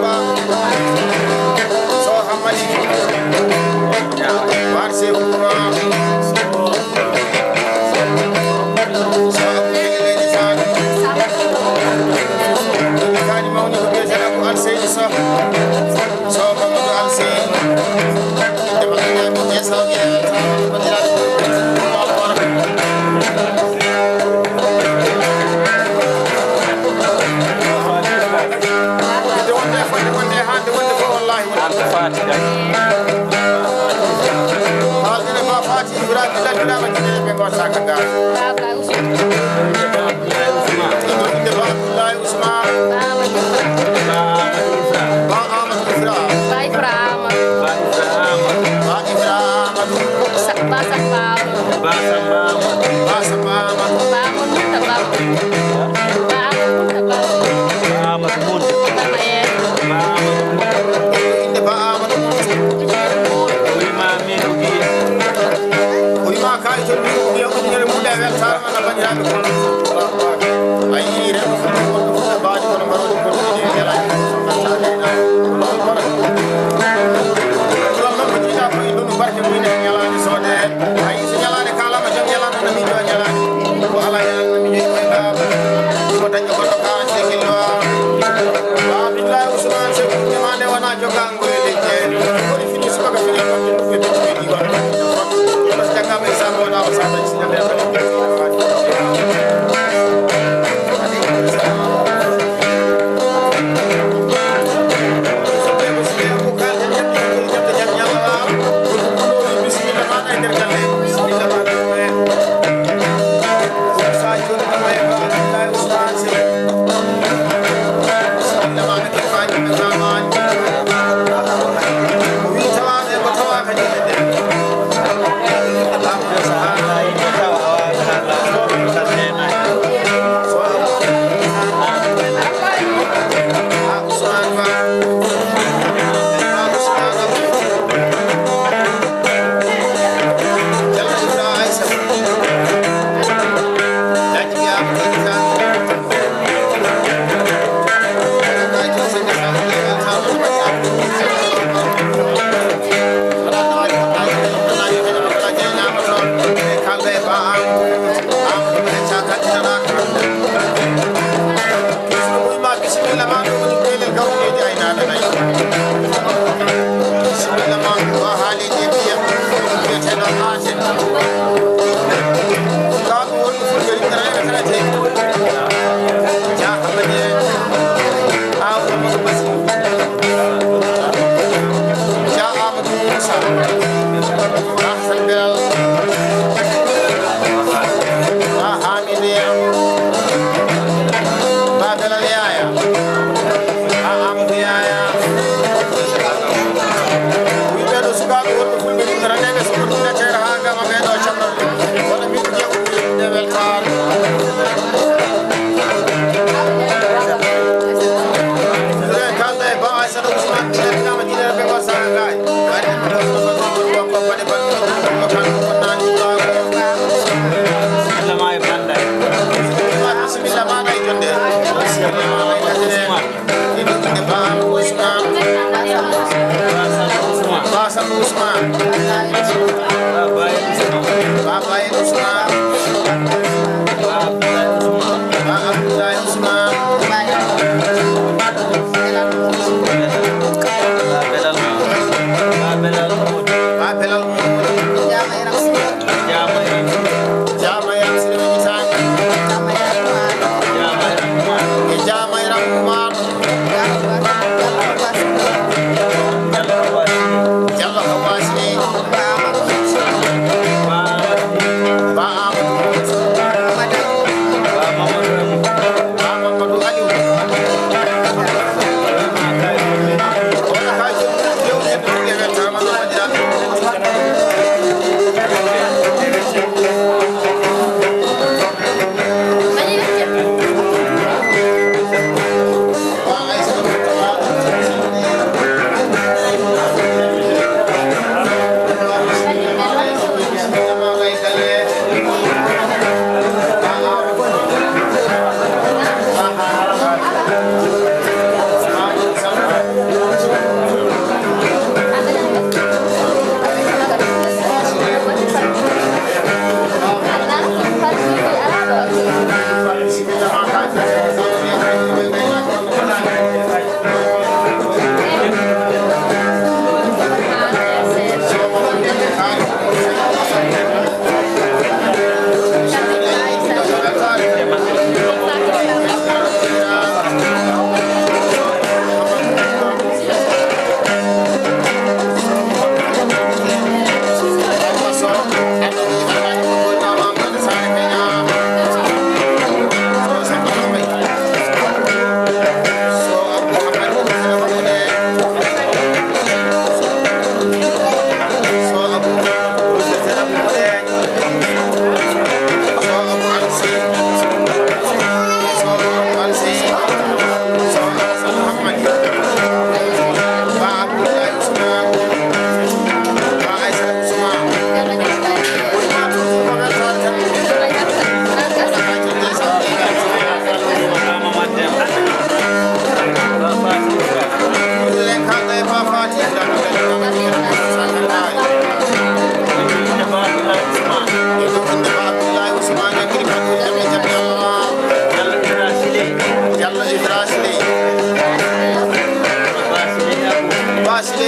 Bye. Fatica. Altina ma fati durante la giornata che ne vengo a sacca.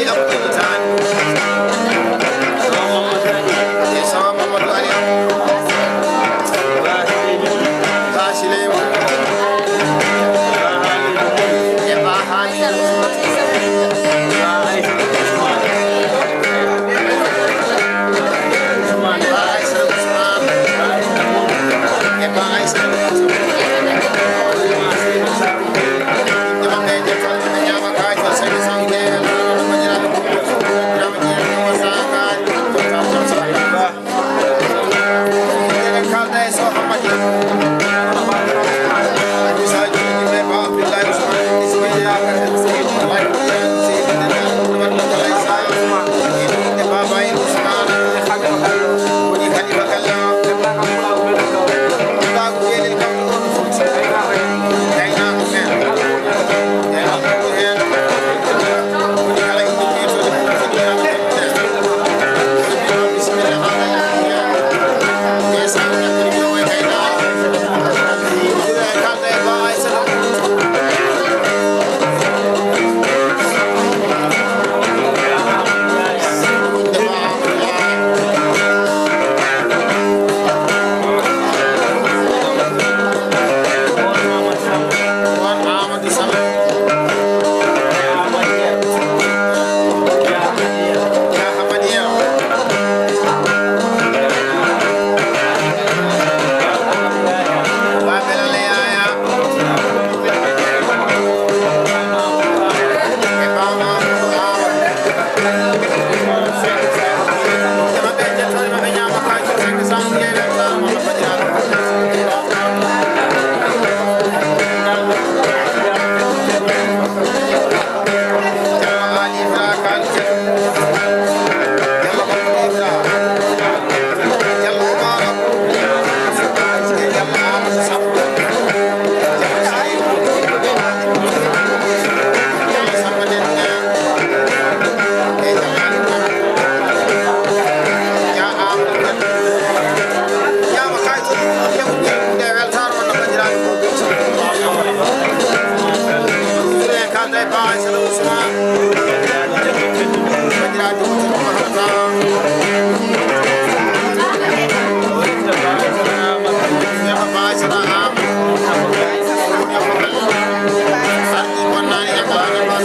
Hãy subscribe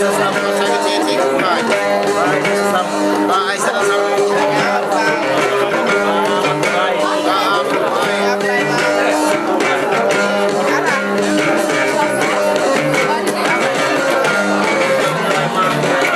cho kênh Ghiền Mì Gõ để không bỏ lỡ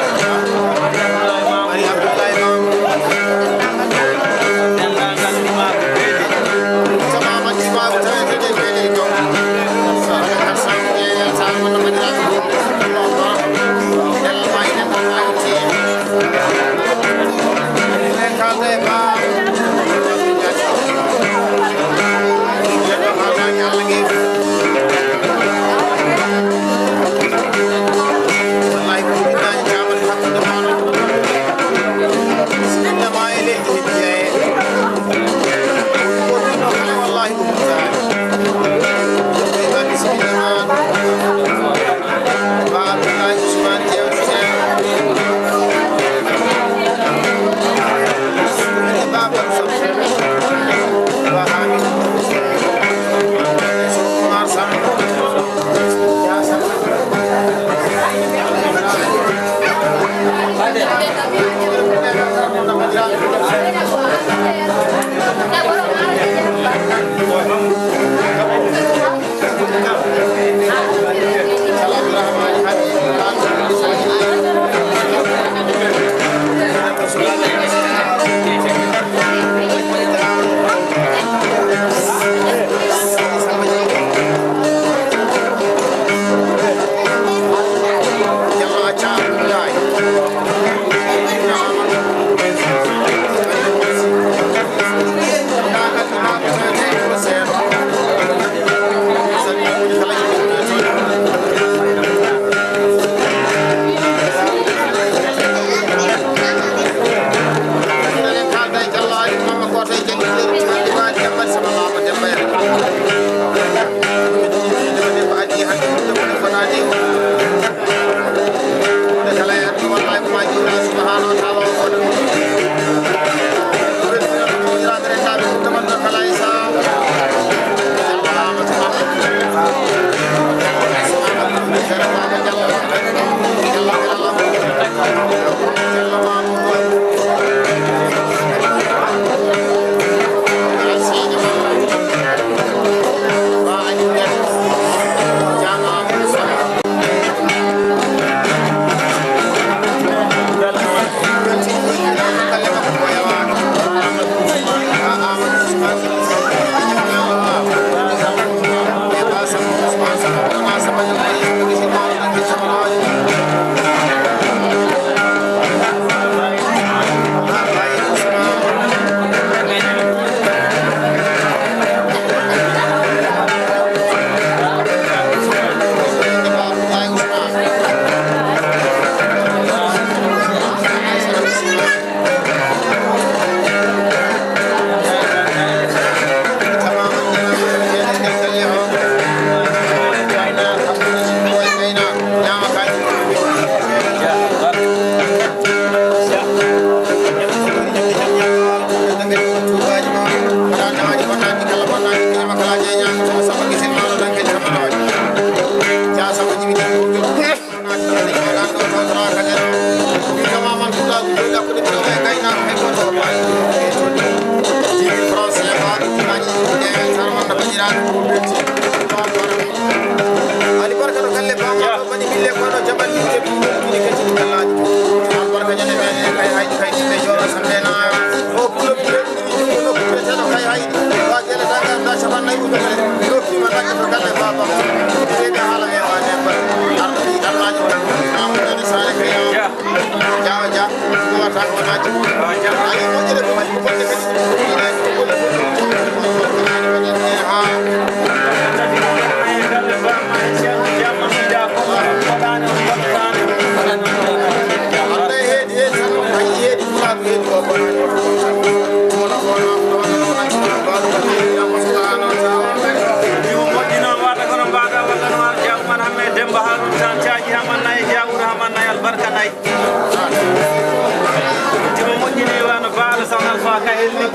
Alfa ka helmi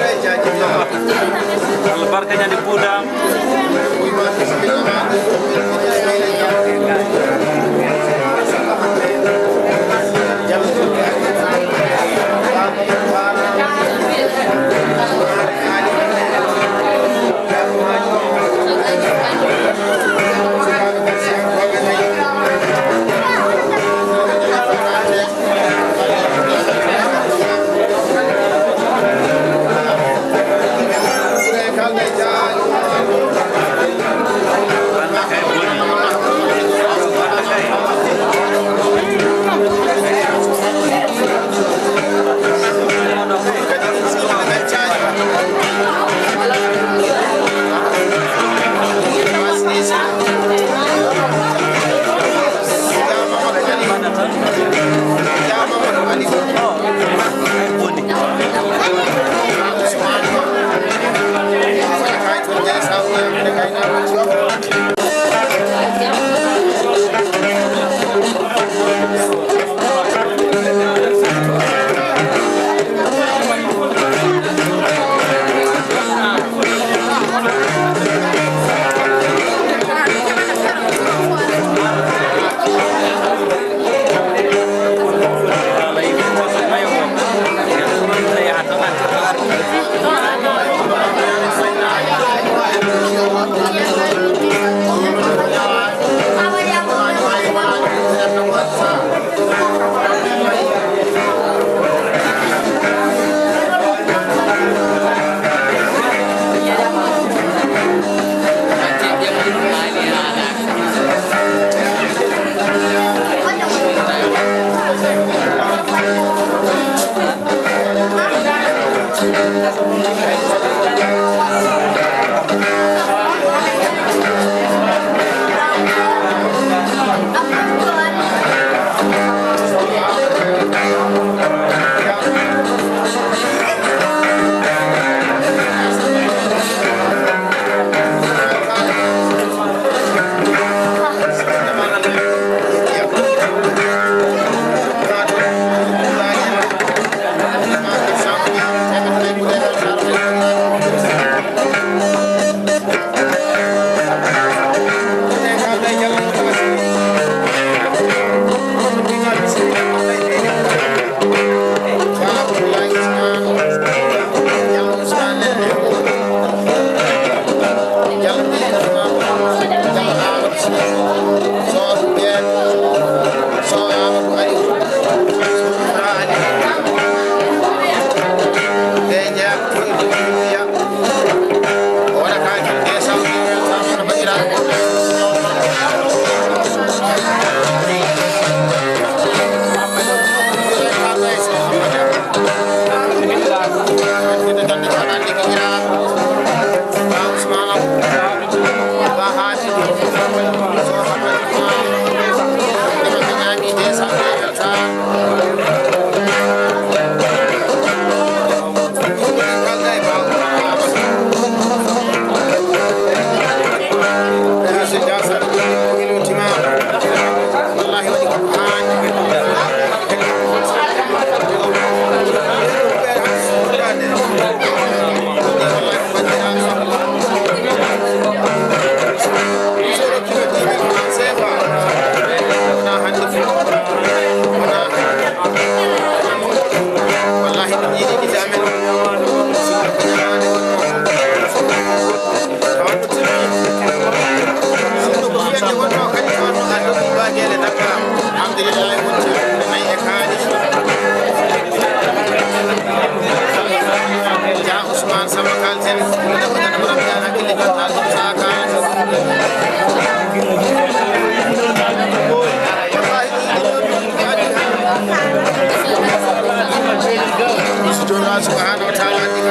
Allah subhanahu wa ta'ala min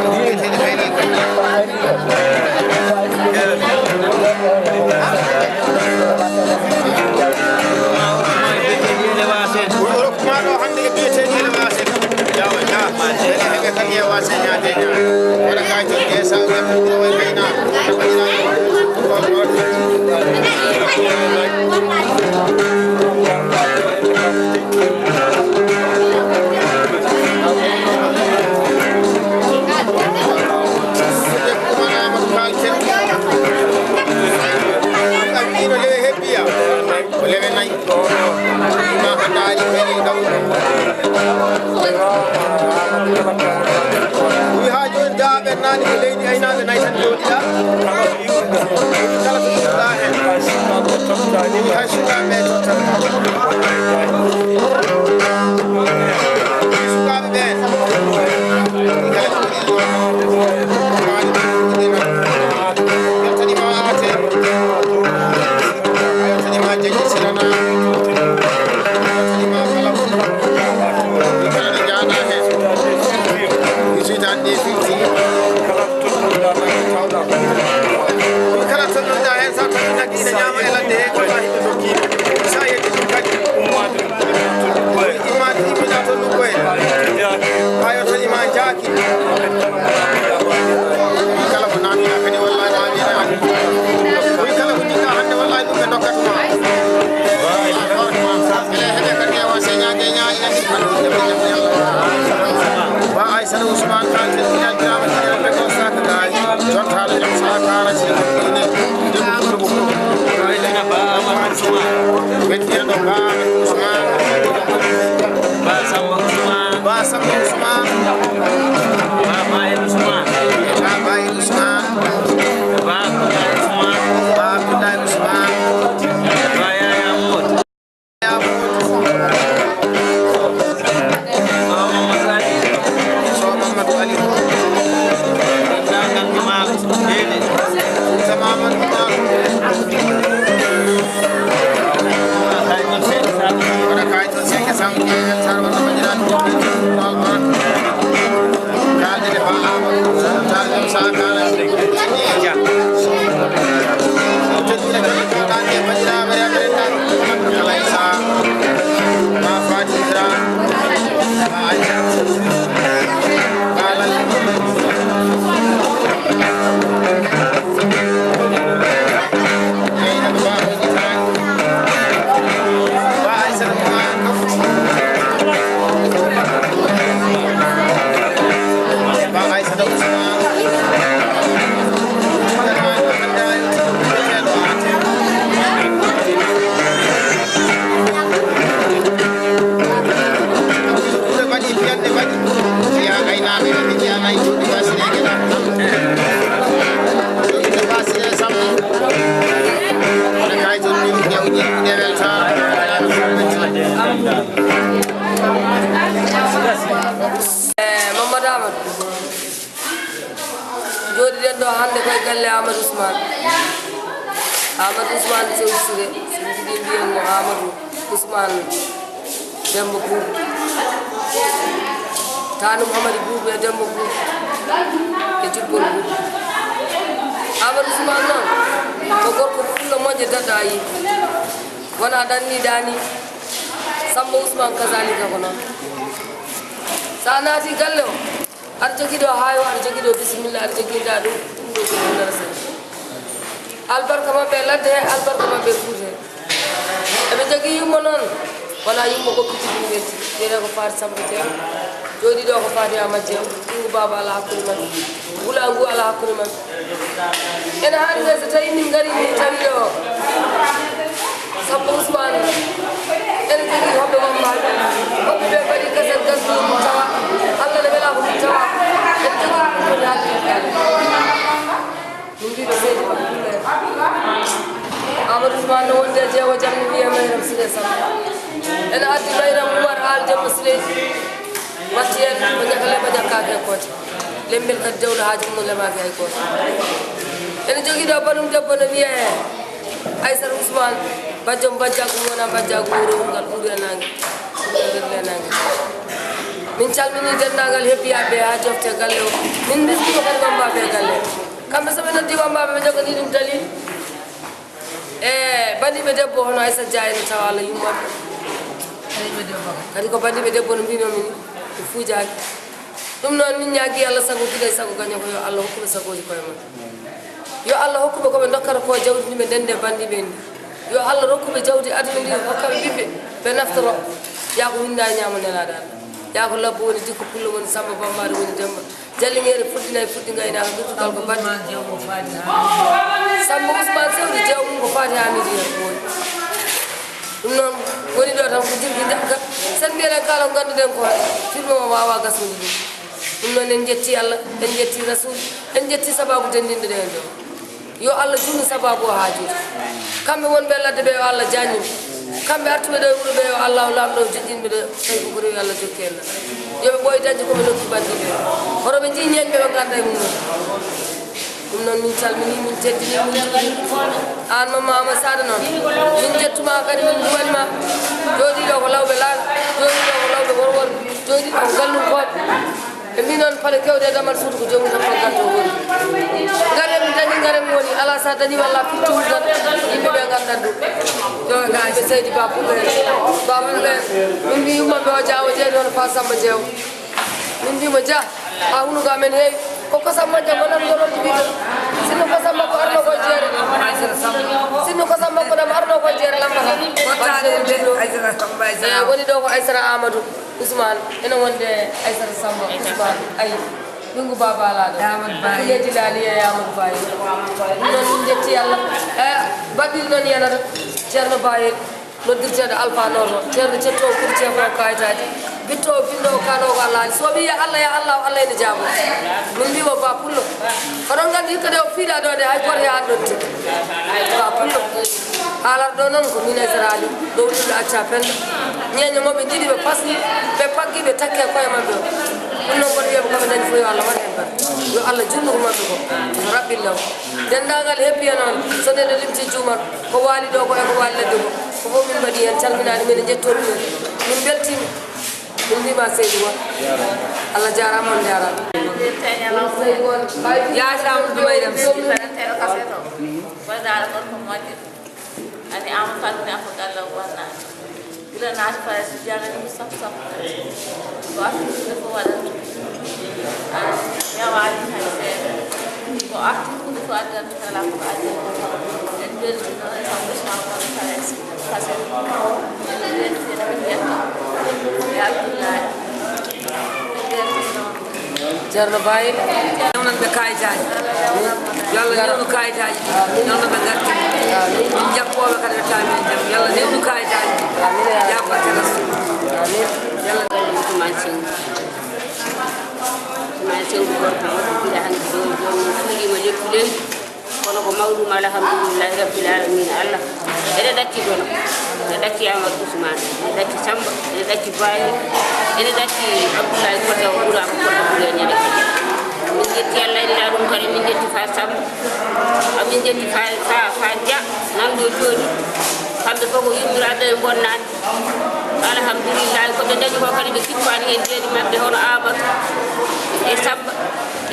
calmini dendagal heɓiyaɓe ha jofte galle o min bisdima kadi wambaɓe galle kamɓe soɓe noddi wambaɓe ɓe jogani ɗum dali e bandiɓe debbo hono Aissa Dia ene tawa Allah yummaɓe kadi ko bandiɓe debbo no mbinomin ɓe fuujaki ɗum noon min ñaagui Allah sago guiɗa e sago gagne ko yo Allah hokkuɓe sagoji koye mon yo Allah hokkuɓe koɓe dokkata ko jawdi ndi ɓe ndende bandiɓe ni yo Allah rokkuɓe jawdi aduna ndi hokkaɓe ɓiɓɓe ɓe naftoro yaa ko winda ñaamo nelaɗa Allah yaa ko labbo woni dikko pullo woni Samba Bambare woni Demba jalliŋere fuɗɗina e fuɗɗi gaynaka duttugal ko baddi Samba Ousmane Sewdi jew mum ko faati Hamidou yen woni ɗum noon woni ɗo tan ko jirgi jakka sen mbiyeɗen kala ko ganduɗen ko firma o wawa gasnude ɗum noon en jetti Allah en jetti Rasul en jetti sababu dendinde ɗe en ɗo yo Allah junnu sababu o haajude kamɓe wonɓe ladde ɓe yo Allah jaññuɓe kamɓe artuɓe ɗo e wuuro ɓe yo Allah lamɗo joƴƴinɓe ɗo tawi ko ɓuri yo Allah jokki en yoɓe ɓooyi dañde koɓe nokki bandiɓe hoto ɓe jii ñeñɓe ɓe ganda e mum ɗum noon min calmini min teddini min juɗi an Mama Amadou Sada noon min jettuma kadi min duwanima jooɗiɗo ko lawɓe laaɓe jooɗiɗo ko lawɓe worwor jooɗiɗo ko gallumkoɓe ɓe mbi noon paale kewde e damal suudu ko jomum tan faggatto woni garen mi dañi garen woni ala sa dañi walla pittumu tan yimɓeɓe gandan ɗum jogaɓe Seydi Bapulle min mbi yummaɓe o Dia o jeeɗi hono Fa Samba Jeew min mbimo Dia ha hunuko amen heewi ko kosam majja ko nan gonoɗo mbiɗo sinno kosam makko arno koye jeere sinno kosam makko nam arno koye jeere lambata woni ɗo ko Aissata Amadou Ousmane ene wonde Aissata Samba Ousmane ayi ɗingu baba alaɗo leedi laali e Amadou Baye noon min jetti Allah baɗɗil noon yanata ceerno Baye noddirteɗo Alpha Noto ceerno cetto kurtie ko kayitaji bitto binɗo kano ko Allah so wi ya Allah Allah ene jaabo min mbimo Ba Pullo oɗon gandi hikka de o fiiɗa ɗo de hay goto yahat ɗon tigui Ba Pullo haalata ɗo noon ko min Aissata Ali dow ɗiɗo acca penda ñeño moɓe jiɗi ɓe pasni ɓe paggi ɓe takke koye mabɓe o ɗum noon mboɗo wiyaɓe koɓe dañi fo yo Allah waɗ hen bat yo Allah junnu ko mabɓe ko so raɓɓinna o dendagal heppi e noon so ndeɗo limti juumat ko waali ɗo ko e ko waali ladde ko fof min mbaɗi hen calminade min jettori ɗum min beltima min mbima Seydi won Allah jarama on jarama Seydi won yasama ɗum mayram teɗo kafe to wadara kon ko moƴƴi ani ama kalmina ko galla wonnade ila naati pare so jangani sap sap ko artude ko waɗata yawaji hay seeɗa ko artude ko addanta kala ko addi en beltino e etablissement kono pares kaset en beltino ɓe jetta e abdoulaye en beltino ceerno Baye nonɓe kayitaji yo Allah newnu kayitaji nonno ɓe garti min jakkoɓe kadi ɓe tamin jam yo Allah newnu kayitaji jabbate rasul yalla tumansin gorko moƴƴuɗiɗa hannde ɗo joni fuɗima leppi leydi kono ko mawɗum alhamdulillahi rabbil alamin Allah ene ɗacci gono ene ɗacci Amadou Ousmane ene ɗacci Samba ene ɗacci Baye ene ɗacci Abdoulaye Kota o ɓuurama koɗo ɓuure ñande min jetti Allah ene ɗa ɗum kadi min jetti Fa Samba min jetti Fa Dia nanɗo joni kamɓe fof ko yummiraɗo e bonnade alhamdulillahi koɓe dañi ko kadi ɓe kippani hen jeeɗi mabɓe hono Amadou e Samba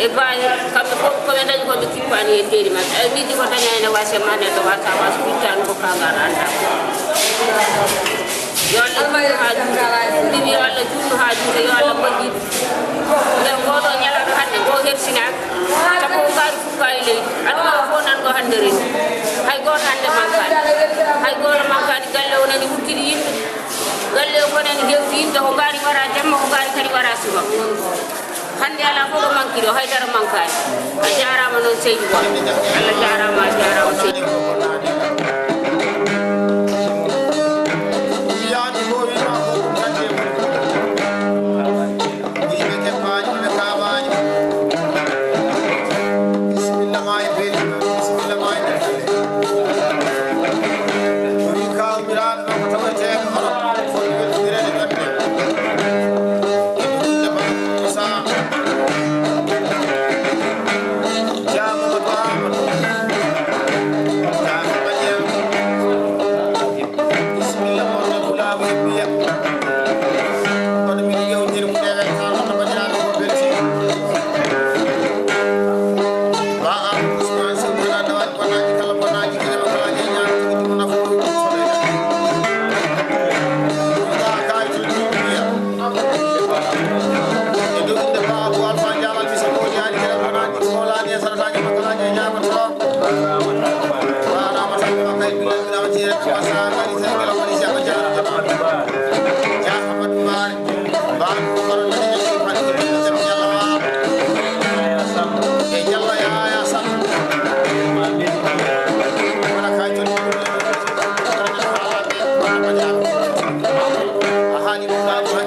e Baye kamɓe fof koɓe dañi ko ɓe kippani hen jeeɗi mabɓe ay miɗi ko daña ene wasi ma neɗɗo wasa wasa fittani ko kagal anda yo Allah mbimi yo Allah junnu ha juuta yo Allah moƴƴiɗo nden ngoɗo ñalaɗo hande ngo hersinaka sabu ko gaari fukka e leydi aduna o fof nanɗo hande reni hay goto hande mankani hay goto mankani galle o nani hukkiɗi yimɓe galle o konani hewti yimɓe ko gaari wara jamma ko gaari kadi wara suba hande ala fof ɗo manquiri o haydara mankani a jarama noon Seydi Ba Allah jarama a jarama Seydi Yeah.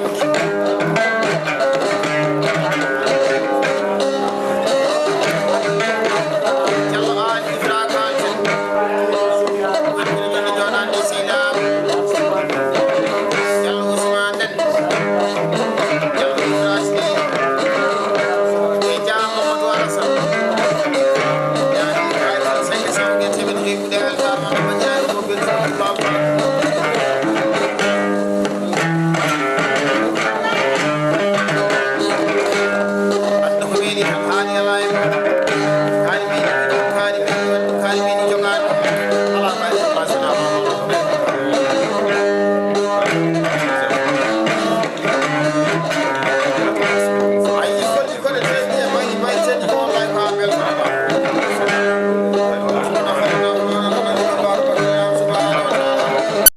maɓɓe